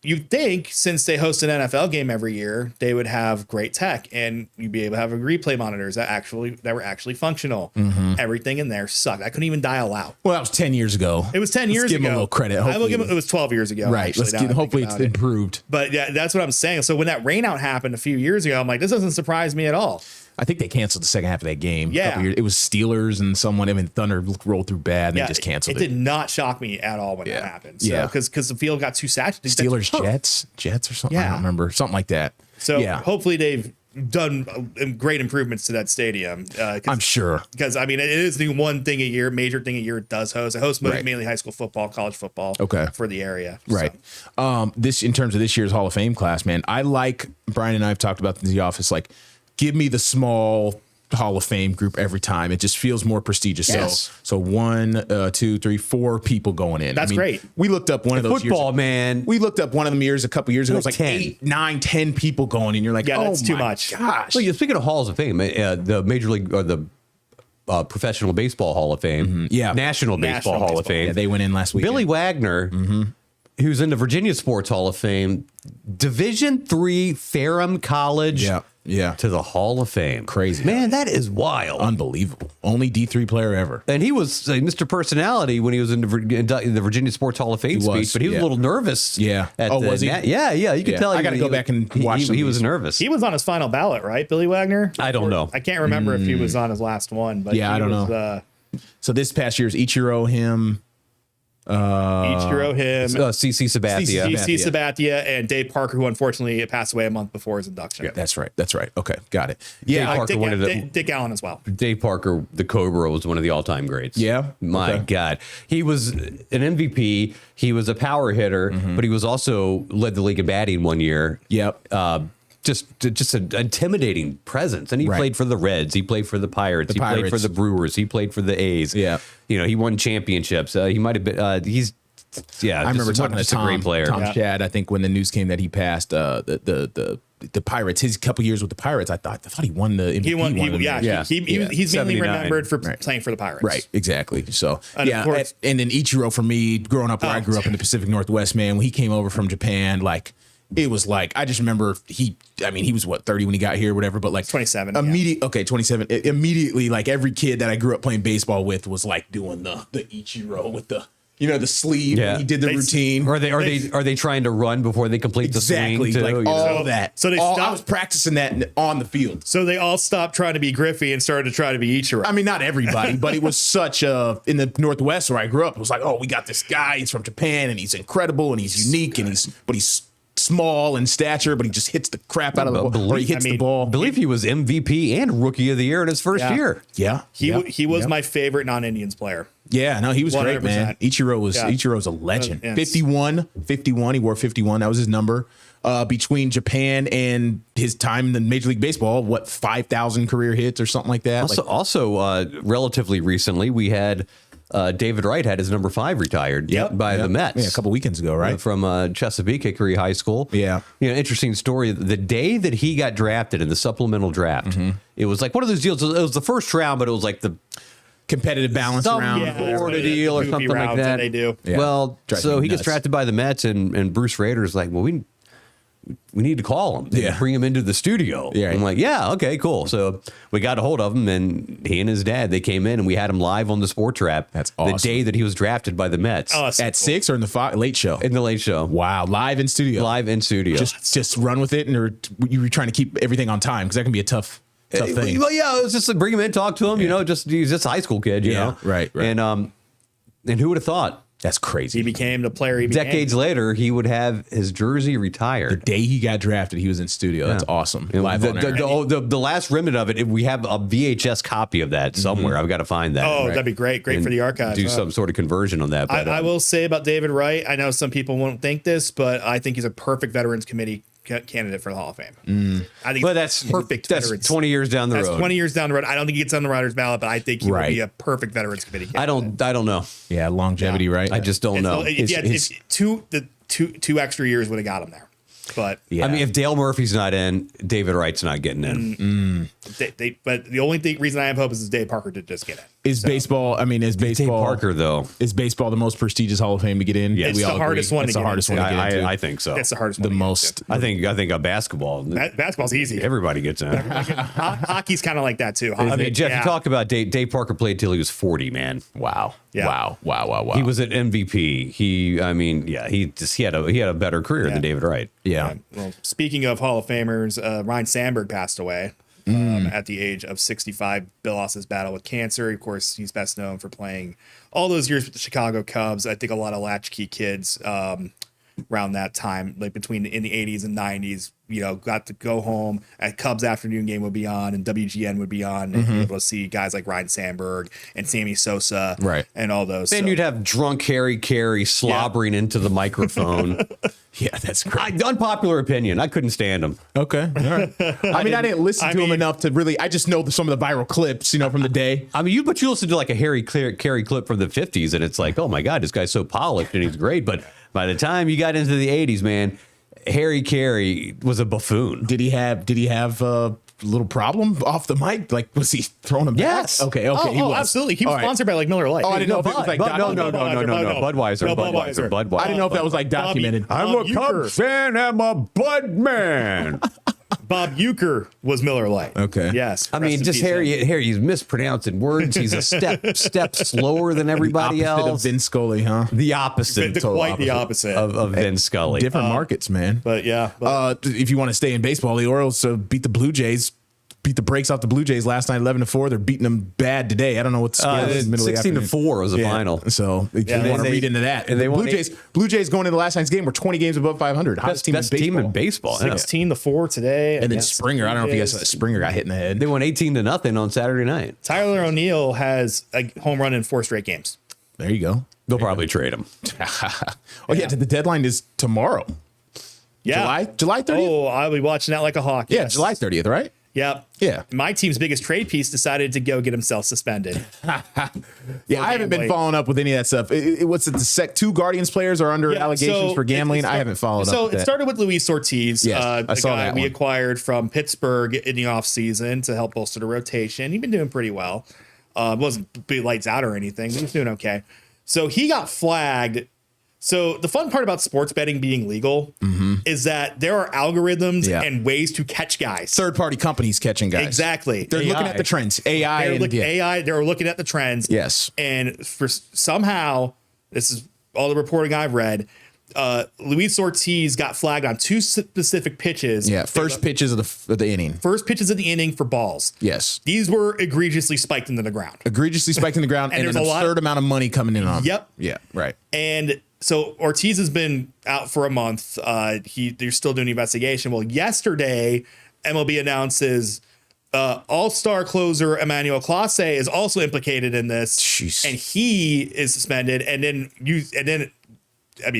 You'd think since they host an NFL game every year, they would have great tech and you'd be able to have replay monitors that were actually functional. Everything in there sucked. I couldn't even dial out. Well, that was 10 years ago. It was 10 years ago. Give them a little credit. I will give them, it was 12 years ago. Right. Hopefully it's improved. But yeah, that's what I'm saying. So when that rainout happened a few years ago, I'm like, this doesn't surprise me at all. I think they canceled the second half of that game. Yeah. A couple years. It was Steelers and someone. I mean, Thunder rolled through bad and they just canceled it. It did not shock me at all when that happened. So, Yeah. because the field got too saturated. Steelers, Jets or something. I Yeah. don't remember. Something like that. So yeah. hopefully they've done great improvements to that stadium. I'm sure. Because, I mean, it is the one thing a year, major thing a year it does host. It hosts Right. mainly high school football, college football for the area. Right. So. This in terms of this year's Hall of Fame class, man, I like Brian and I have talked about in the office, like give me the small Hall of Fame group every time. It just feels more prestigious. Yes. So 1, 2, 3, 4 people going in. That's great. We looked up one of those Football, years. man. We looked up one of them years a couple years ago. It was like 10. 8, 9, 10 people going in. You're like, Yeah, oh, that's too my much. Gosh. Well, speaking of halls of fame, the Major League or the Professional Baseball Hall of Fame, Yeah. National Baseball Hall of Baseball. Fame. Yeah, they went in last week. Billy Wagner, who's in the Virginia Sports Hall of Fame, Division III Ferrum College, Yeah. to the Hall of Fame. Crazy. Man, that is wild. Unbelievable. Only D3 player ever. And he was Mr. Personality when he was in the Virginia Sports Hall of Fame He was, speech, but he was yeah. a little nervous. Yeah. Was he? Yeah. You could tell. I got to go back and watch He some of was these. nervous. He was on his final ballot, right, Billy Wagner? I don't know. I can't remember if he was on his last one. But Yeah, he I don't was, know. So this past year's Ichiro, him, Ichiro, him, CC Sabathia. DC Sabathia, and Dave Parker, who unfortunately passed away a month before his induction. That's right. Okay, got it. Yeah, Dave Parker, one of the- Dick Allen as well. Dave Parker, the Cobra, was one of the all-time greats. Yeah? My Okay. God. He was an MVP. He was a power hitter, but he was also led the league in batting one year. Yep. Just an intimidating presence. And he Right. played for the Reds. He played for the Pirates. He played for Pirates. the Brewers. He played for the A's. Yeah. He won championships. He might have been, I remember talking to just a great player. Tom Yeah. Shad. I think when the news came that he passed, the Pirates, his couple years with the Pirates, I thought he won the MVP. He won. one of them Yeah, years. he's mainly 79. remembered for Right. playing for the Pirates. Right, exactly. So And of course- and then Ichiro for me, growing up where I grew up in the Pacific Northwest, man, when he came over from Japan, like it was like I just remember he was what 30 when he got here, whatever, but like 27. Okay, 27. Immediately, like every kid that I grew up playing baseball with was like doing the Ichiro with the the sleeve. Yeah. When he did the routine. Are they trying to run before they complete the Exactly, swing? Too, like all that. So they I stopped- was practicing that on the field. So they all stopped trying to be Griffey and started to try to be Ichiro. I mean, not everybody, but it was such a in the Northwest where I grew up. It was like, oh, we got this guy. He's from Japan and he's incredible and he's unique and he's small in stature, but he just hits the crap out of the ball. Or he hits the ball. I believe he was MVP and Rookie of the Year in his first Yeah. year. Yeah, he was my favorite non-Indians player. Yeah, no, he was great, man. 100%. Ichiro's a legend. Yes. 51. He wore 51. That was his number. Between Japan and his time in the Major League Baseball, 5,000 career hits or something like that. Also, relatively recently, we had David Wright had his number 5 retired by the Mets. Yeah, a couple weekends ago, right? From Chesapeake Hickory High School. Yeah. Interesting story. The day that he got drafted in the supplemental draft, it was like one of those deals. It was the first round, but it was like the Competitive balance some round. Florida deal or goofy something like rounds that. they do. Yeah. Well, Drives so me he gets nuts. drafted by the Mets, and Bruce Rader's like, well, we need to call him. Yeah. Bring him into the studio. Yeah. I'm like, yeah, okay, cool. So we got a hold of him, and he and his dad, they came in, and we had him live on the Sportswrap. That's awesome. The day that he was drafted by the Mets. Oh, that's At cool. 6 or in the late show? In the late show. Wow, live in studio. Live in studio. Just run with it, and you were trying to keep everything on time because that can be a tough thing. Well, yeah, it was just like bring him in, talk to him, he's just a high school kid, you Yeah, know? right. And who would have thought? That's crazy. He became the player he became. Decades later, he would have his jersey retired. The day he got drafted, he was in studio. That's awesome. You know, Live on air. the last remnant of it, we have a VHS copy of that somewhere. I've got to find that. Oh, Right. that'd be great. Great And for the archives. Do huh? some sort of conversion on that. But, I will say about David Wright, I know some people won't think this, but I think he's a perfect Veterans Committee candidate for the Hall of Fame. I think But that's perfect. That's veterans. 20 years down the That's road. 20 years down the road. I don't think he gets on the writer's ballot, but I think he would Right. be a perfect Veterans Committee candidate. I don't know. Yeah, longevity, Yeah. right? I just don't know. It's two extra years would have got him there. But Yeah. I mean, if Dale Murphy's not in, David Wright's not getting in. but the only reason I have hope is Dave Parker did just get it. Is baseball? I mean, is Dave baseball? Parker, though. Is baseball the most prestigious Hall of Fame to get in? It's we the all hardest agree. one to It's the get hardest into. one to get into. I think so. That's the hardest The one. to get most. into. I think basketball. Basketball's easy. Everybody gets in. Hockey's kind of like that too. I mean, Jeff, Yeah. you talk about Dave Parker played till he was 40, man. Wow. Yeah. Wow. He was an MVP. He had a better career Yeah. than David Wright. Yeah. Well, speaking of Hall of Famers, Ryan Sandberg passed away. at the age of 65. Bill lost his battle with cancer. Of course, he's best known for playing all those years with the Chicago Cubs. I think a lot of latchkey kids around that time, like between in the 80s and 90s, got to go home at Cubs afternoon game would be on and WGN would be on and be able to see guys like Ryan Sandberg and Sammy Sosa and all those. And you'd have drunk Harry Carey slobbering into the microphone. Yeah, that's great. Unpopular opinion. I couldn't stand him. Okay. All right. I didn't listen to him enough to really, I just know some of the viral clips, from the day. But you listen to like a Harry Carey clip from the 50s and it's like, oh my God, this guy's so polished and he's great. But by the time you got into the 80s, man, Harry Carey was a buffoon. Did he have a little problem off the mic? Like, was he throwing him yes. back? Okay. He was. Absolutely. He was sponsored by like Miller Lite. Oh, I didn't know if it was like no. Budweiser. I didn't know if that was like documented. I'm a Cubs fan. I'm a Bud man. Bob Uecker was Miller Lite. Okay. Yes. Just Harry, he's mispronouncing words. He's a step slower than everybody else. Of Vin Scully, huh? The opposite. The opposite of Vin Scully. Different markets, man. But yeah. If you want to stay in baseball, the Orioles beat the Blue Jays. Beat the brakes off the Blue Jays last night, 11-4. They're beating them bad today. I don't know what the score is. 16-4 was the final. So if you want to read into that, and the Blue Jays going into last night's game were 20 games above 500. Best team in baseball. 16-4 today. And then Springer. I don't know if you guys saw that. Springer got hit in the head. They won 18-0 on Saturday night. Tyler O'Neill has a home run in 4 straight games. There you go. They'll probably trade him. The deadline is tomorrow. Yeah, July 30th. Oh, I'll be watching that like a hawk. Yeah, yes. July 30th, right? Yep. Yeah. My team's biggest trade piece decided to go get himself suspended. Yeah, I haven't been following up with any of that stuff. What's it? The 2 Guardians players are under allegations for gambling. I haven't followed up. So with it started with Luis Ortiz, I saw guy that we one. acquired from Pittsburgh in the offseason to help bolster the rotation. He'd been doing pretty well. Wasn't big lights out or anything. He was doing okay. So he got flagged. So the fun part about sports betting being legal is that there are algorithms and ways to catch guys. Third-party companies catching guys. Exactly. They're looking at the trends. AI. They're looking at the trends. Yes. And for somehow, this is all the reporting I've read, Luis Ortiz got flagged on 2 specific pitches. Yeah, first pitches of the inning. First pitches of the inning for balls. Yes. These were egregiously spiked into the ground. Egregiously spiked in the ground and an absurd amount of money coming in on them. Yep. Yeah, right. And so Ortiz has been out for a month. They're still doing the investigation. Well, yesterday, MLB announces all-star closer Emmanuel Clase is also implicated in this. Jeez. And he is suspended. And then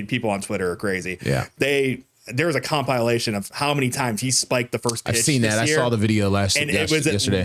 people on Twitter are crazy. Yeah. There was a compilation of how many times he spiked the first pitch. I've seen that. I saw the video yesterday.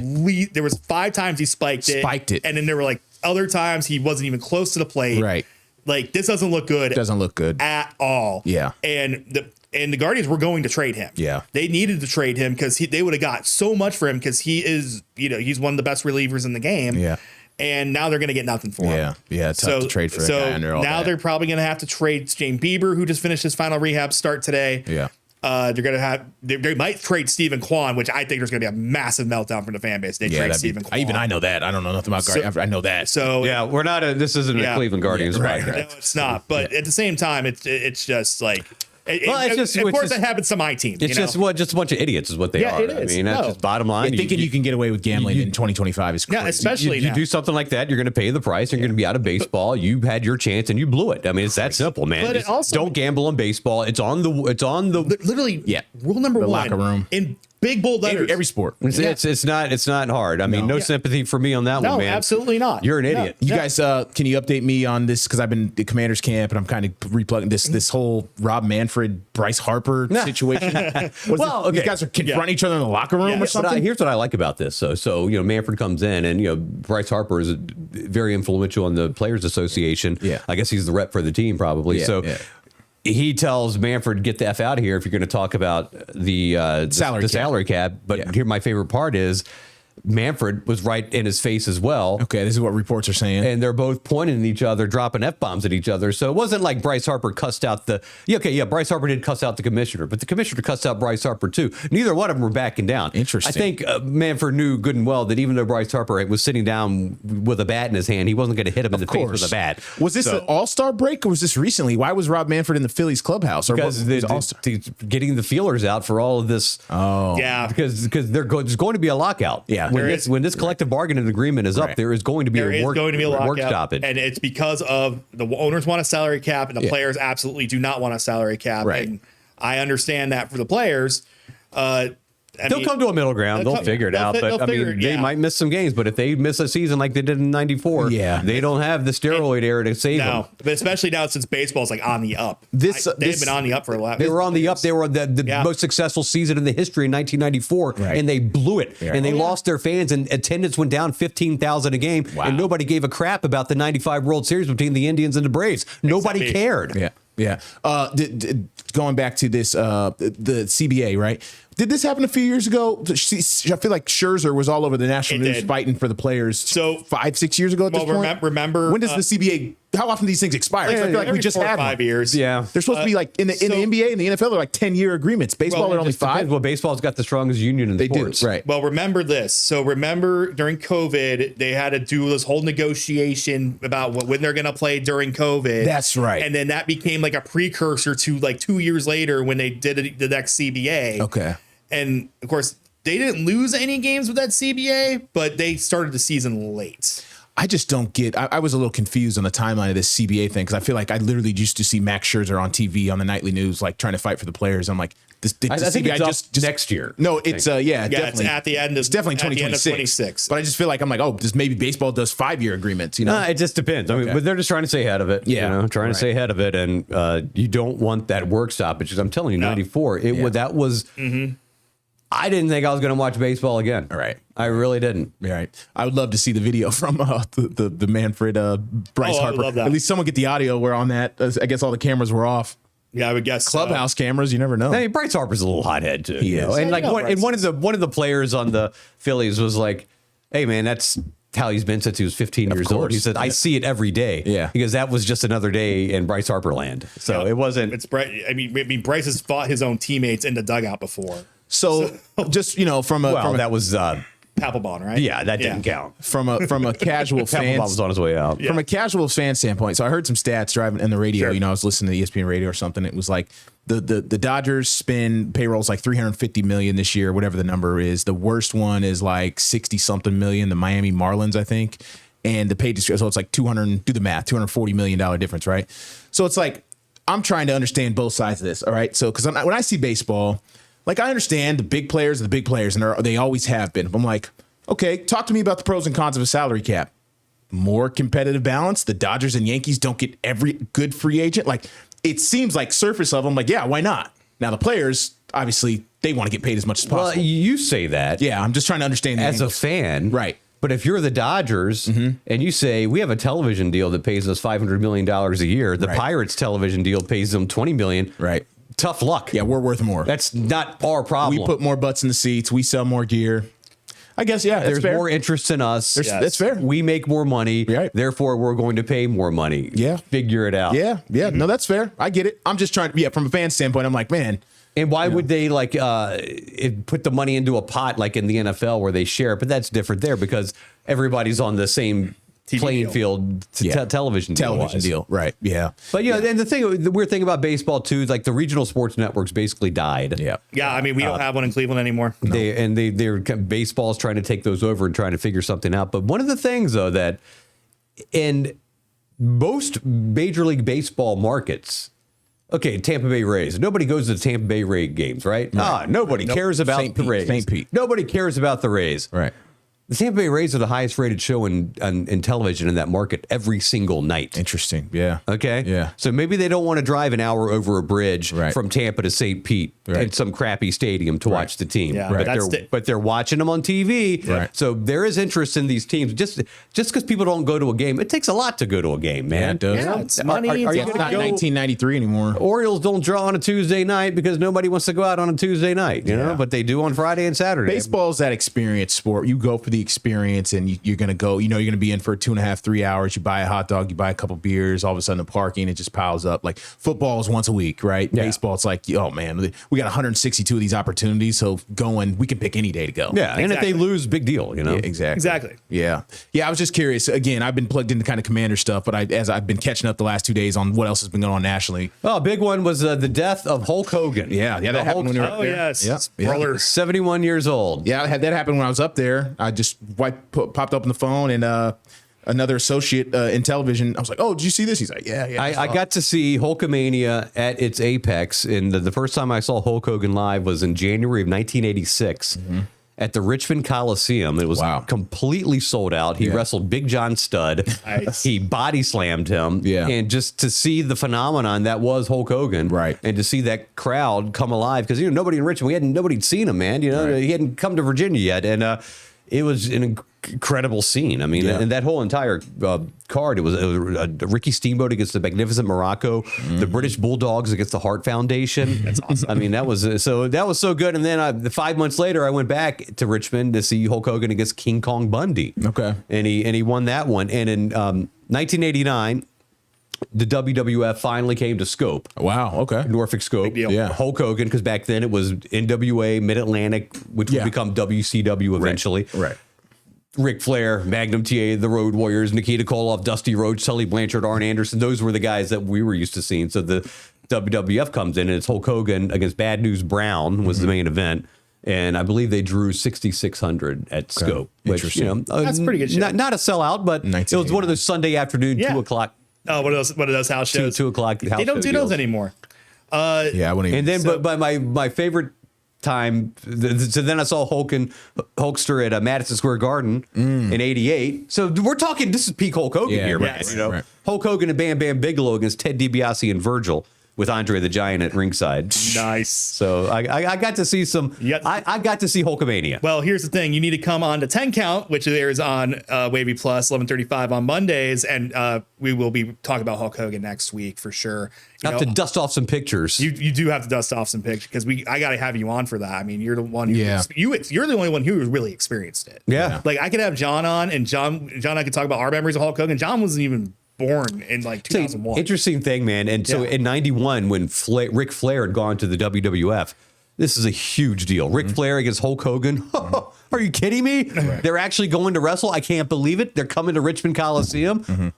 There was 5 times he spiked it. And then there were like other times he wasn't even close to the plate. Right. Like, this doesn't look good. Doesn't look good at all. Yeah. And the Guardians were going to trade him. Yeah. They needed to trade him because they would have got so much for him because he is, he's one of the best relievers in the game. Yeah. And now they're going to get nothing for him. Yeah. It's tough to trade for that guy under all now that. They're probably going to have to trade Shane Bieber, who just finished his final rehab start today. Yeah. They're going to have, they might trade Stephen Kwan, which I think there's going to be a massive meltdown from the fan base. They trade Stephen Kwan. I know that. I don't know nothing about Guardians. I know that. So yeah, we're not this isn't a Cleveland Guardians. Right. No, it's not. But at the same time, it's just like, of course, that happens to my team. It's just a bunch of idiots is what they are. It is. I mean, that's just bottom line. Thinking you can get away with gambling in 2025 is crazy. Yeah, especially you do something like that, you're going to pay the price. You're going to be out of baseball. You had your chance and you blew it. I mean, it's that simple, man. But also, don't gamble on baseball. It's on the literally. Yeah. Rule number 1 locker room in big bold letters. Every sport. It's not hard. I mean, no sympathy for me on that one, man. No, absolutely not. You're an idiot. You guys, can you update me on this? Because I've been at Commander's camp and I'm kind of replugging this whole Rob Manfred, Bryce Harper situation. These guys are confronting each other in the locker room or something. Here's what I like about this. So Manfred comes in and Bryce Harper is very influential in the Players Association. Yeah. I guess he's the rep for the team probably. He tells Manfred, get the F out of here if you're going to talk about the salary cap. But here, my favorite part is Manfred was right in his face as well. Okay, this is what reports are saying. And they're both pointing at each other, dropping F-bombs at each other. So it wasn't like Bryce Harper cussed out Bryce Harper did cuss out the commissioner, but the commissioner cussed out Bryce Harper too. Neither one of them were backing down. Interesting. I think Manfred knew good and well that even though Bryce Harper was sitting down with a bat in his hand, he wasn't going to hit him in the face with a bat. Was this an All-Star break or was this recently? Why was Rob Manfred in the Phillies clubhouse? Or because getting the feelers out for all of this. Oh, yeah. Because there's going to be a lockout. Yeah. When this collective bargaining agreement is up, there is going to be a lockout, work stoppage. and it's because of the owners want a salary cap, and the players absolutely do not want a salary cap. Right. And I understand that for the players. They'll come to a middle ground. They'll figure it out. But they might miss some games. But if they miss a season like they did in '94, they don't have the steroid era to save them. But especially now since baseball is like on the up. They've been on the up for a while. They were on the up. They were the most successful season in the history in 1994, and they blew it. Yeah. And they lost their fans, and attendance went down 15,000 a game. Wow. And nobody gave a crap about the '95 World Series between the Indians and the Braves. Nobody cared. Yeah. Yeah. Going back to this, the CBA, right? Did this happen a few years ago? I feel like Scherzer was all over the national news fighting for the players. So 5-6 years ago at this point. Remember when does the CBA? How often do these things expire? I feel like we just had 5 years. Yeah, they're supposed to be like in the NBA and the NFL. They're like 10-year agreements. Baseball are only 5. Well, baseball's got the strongest union in sports. Do, right? Well, remember this. So remember during COVID, they had to do this whole negotiation about when they're going to play during COVID. That's right. And then that became like a precursor to like 2 years later when they did the next CBA. Okay. And of course, they didn't lose any games with that CBA, but they started the season late. I just don't get. I was a little confused on the timeline of this CBA thing because I feel like I literally used to see Max Scherzer on TV on the nightly news, like trying to fight for the players. I'm like, I think it's just next year. No, it's definitely. It's at the end of. It's definitely 2026. But I just feel like I'm like, oh, just maybe baseball does 5-year agreements. You know, it just depends. I mean, but they're just trying to stay ahead of it. Yeah, trying to stay ahead of it, and you don't want that work stoppage. Because I'm telling you, '94, that was. Mm-hmm. I didn't think I was going to watch baseball again. All right. I really didn't. All right. I would love to see the video from the Manfred Bryce Harper. I love that. At least someone get the audio where on that. I guess all the cameras were off. Yeah, I would guess clubhouse cameras. You never know. Hey, Bryce Harper's a little hothead too. He is. And like one of the players on the Phillies was like, "Hey man, that's how he's been since he was 15 years old." He said, "I see it every day." Yeah, because that was just another day in Bryce Harper land. So it wasn't. It's I mean, Bryce has fought his own teammates in the dugout before. So just from a that was Papelbon, right? Yeah, that didn't count. From a casual fan, was on his way out. From a casual fan standpoint, so I heard some stats driving in the radio. Sure. I was listening to ESPN radio or something. It was like the Dodgers spend payrolls like $350 million this year, whatever the number is. The worst one is like 60 something million. The Miami Marlins, I think, and the pay so it's like $240 million difference, right? So it's like I'm trying to understand both sides of this. All right, so because when I see baseball. Like, I understand the big players are the big players, and they always have been. I'm like, okay, talk to me about the pros and cons of a salary cap. More competitive balance. The Dodgers and Yankees don't get every good free agent. Like, it seems like surface level. I'm like, yeah, why not? Now, the players, obviously, they want to get paid as much as possible. Well, you say that. Yeah, I'm just trying to understand as a fan. Right. But if you're the Dodgers and you say, we have a television deal that pays us $500 million a year, the Pirates television deal pays them $20 million. Right. Tough luck. Yeah, we're worth more. That's not our problem. We put more butts in the seats. We sell more gear. I guess, yeah, there's fair. more interest in us. That's fair. We make more money. Right. Therefore, we're going to pay more money. Yeah. Figure it out. Yeah. Yeah. No, that's fair. I get it. I'm just trying to, from a fan standpoint, I'm like, man. And why would they put the money into a pot like in the NFL where they share? But that's different there because everybody's on the same playing field television deal. Right. Yeah. But and the weird thing about baseball too is like the regional sports networks basically died. Yeah. Yeah. I mean, we don't have one in Cleveland anymore. They're baseball's trying to take those over and trying to figure something out. But one of the things though that in most Major League Baseball markets, okay, Tampa Bay Rays. Nobody goes to the Tampa Bay Rays games, right? Nobody cares about the Rays. St. Pete. Nobody cares about the Rays. Right. The Tampa Bay Rays are the highest rated show in television in that market every single night. Interesting. Yeah. Okay. Yeah. So maybe they don't want to drive an hour over a bridge Right. from Tampa to St. Pete in some crappy stadium to watch the team. Yeah, But they're watching them on TV. Right. So there is interest in these teams. Just because people don't go to a game, it takes a lot to go to a game, man. Yeah, it does. Yeah, it's money. Are you it's not time. 1993 anymore? Orioles don't draw on a Tuesday night because nobody wants to go out on a Tuesday night, you know, but they do on Friday and Saturday. Baseball's that experience sport. You go for the experience, and you're going to go. You know, you're going to be in for 2.5, 3 hours. You buy a hot dog, you buy a couple beers. All of a sudden, the parking it just piles up. Like football is once a week, right? Yeah. Baseball, it's like, oh man, we got 162 of these opportunities. So we can pick any day to go. Yeah, and if they lose, big deal, you know. Yeah, exactly. Exactly. Yeah. I was just curious. Again, I've been plugged into kind of Commander stuff, but as I've been catching up the last 2 days on what else has been going on nationally. Oh, a big one was the death of Hulk Hogan. Yeah, that happened when you were up Oh, there. yes. Yeah. Brother. 71 years old. Yeah, I had that happen when I was up there. I just popped up on the phone, and another associate in television, I was like, "Oh, did you see this?" He's like, "Yeah." I got to see Hulkamania at its apex, and the first time I saw Hulk Hogan live was in January of 1986 at the Richmond Coliseum. It was completely sold out. He wrestled Big John Studd. Nice. He body slammed him. Yeah. And just to see the phenomenon that was Hulk Hogan, Right. and to see that crowd come alive, because nobody in Richmond, nobody'd seen him, man. He hadn't come to Virginia yet, and it was an incredible scene. I mean, and that whole entire card, it was Ricky Steamboat against the Magnificent Morocco, the British Bulldogs against the Heart Foundation. That's awesome. I mean, that was so good. And then 5 months later, I went back to Richmond to see Hulk Hogan against King Kong Bundy. Okay. And he won that one. And in 1989, the WWF finally came to Scope. Wow. Okay. Norfolk Scope. Big deal. Yeah. Hulk Hogan, because back then it was NWA, Mid-Atlantic, which would become WCW eventually. Right. Ric Flair, Magnum TA, the Road Warriors, Nikita Koloff, Dusty Rhodes, Tully Blanchard, Arn Anderson. Those were the guys that we were used to seeing. So the WWF comes in, and it's Hulk Hogan against Bad News Brown was the main event. And I believe they drew 6,600 at Scope. Which, That's pretty good show. Not a sellout, but it was one of those Sunday afternoon, 2 o'clock. Oh, what are those house shows? 2 o'clock house They don't show do those deals. anymore. Yeah, I wouldn't even. And then, but my favorite time, so then I saw Hulkster at Madison Square Garden in '88. So we're talking, this is peak Hulk Hogan here, man. yes. Right. Hulk Hogan and Bam Bam Bigelow against Ted DiBiase and Virgil with Andre the Giant at ringside. Nice. So I got to see I got to see Hulkamania. Well, here's the thing. You need to come on to 10 Count, which airs on Wavy Plus, 11:35 on Mondays. And we will be talking about Hulk Hogan next week for sure. I have to dust off some pictures. You do have to dust off some pictures because I got to have you on for that. I mean, you're the one who Yeah. you're the only one who really experienced it. Yeah. Like I could have John on, and John and I could talk about our memories of Hulk Hogan. John wasn't even born in like 2001. Interesting thing, man. And so in '91, when Ric Flair had gone to the WWF, this is a huge deal. Ric Flair against Hulk Hogan. Are you kidding me? They're actually going to wrestle. I can't believe it. They're coming to Richmond Coliseum.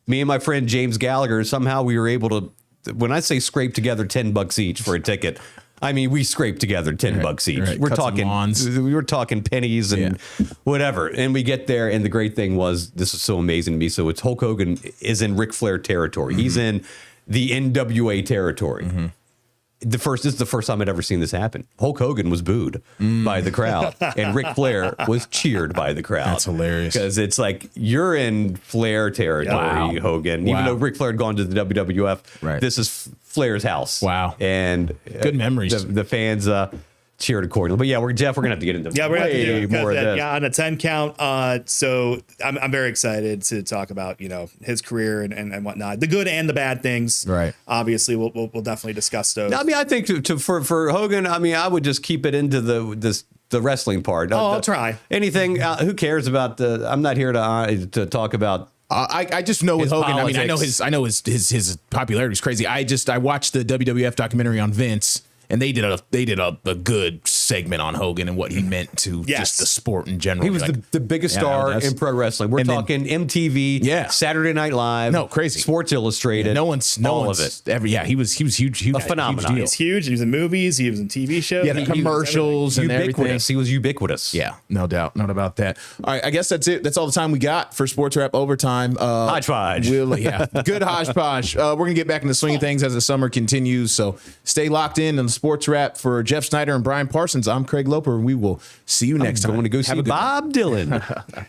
Me and my friend James Gallagher, somehow we were able to, when I say scrape together $10 each for a ticket, I mean, we scraped together $10 each. Right. We're Cut some talking lawns. we were talking pennies and whatever. And we get there, and the great thing was, this is so amazing to me. So it's Hulk Hogan is in Ric Flair territory. He's in the NWA territory. This is the first time I'd ever seen this happen. Hulk Hogan was booed by the crowd, and Ric Flair was cheered by the crowd. That's hilarious. Because it's like, you're in Flair territory, Wow. Hogan. Wow. Even though Ric Flair had gone to the WWF, Right. this is Flair's house. Wow. And Good memories. The fans cheered accordingly. But yeah, we're going to have to get into Yeah, we're gonna have to do way it more of this. yeah, on a 10 count. So I'm very excited to talk about his career and whatnot, the good and the bad things. Right. Obviously, we'll definitely discuss those. I mean, I think for Hogan, I mean, I would just keep it into the wrestling part. I'll try. Anything. Who cares about the? I'm not here to talk about. I just know with His Hogan. politics. I know his popularity is crazy. I watched the WWF documentary on Vince, and they did a good segment on Hogan and what he meant to just the sport in general. He was the biggest star in pro wrestling. We're talking MTV, Saturday Night Live, No, crazy. Sports Illustrated. No one's of it. He was huge. A phenomenon. He's huge. He was in movies. He was in TV shows. Yeah, the commercials and everything. Ubiquitous. He was ubiquitous. Yeah, no doubt, not about that. All right, I guess that's it. That's all the time we got for Sports Wrap Overtime. Hodgepodge. Good hodgepodge. We're gonna get back into swinging things as the summer continues. So stay locked in on the Sports Wrap for Jeff Snyder and Brian Parsons. Productions. I'm Craig Loper, and we will see you next time. Going to go Have see a good one. Bob Dylan.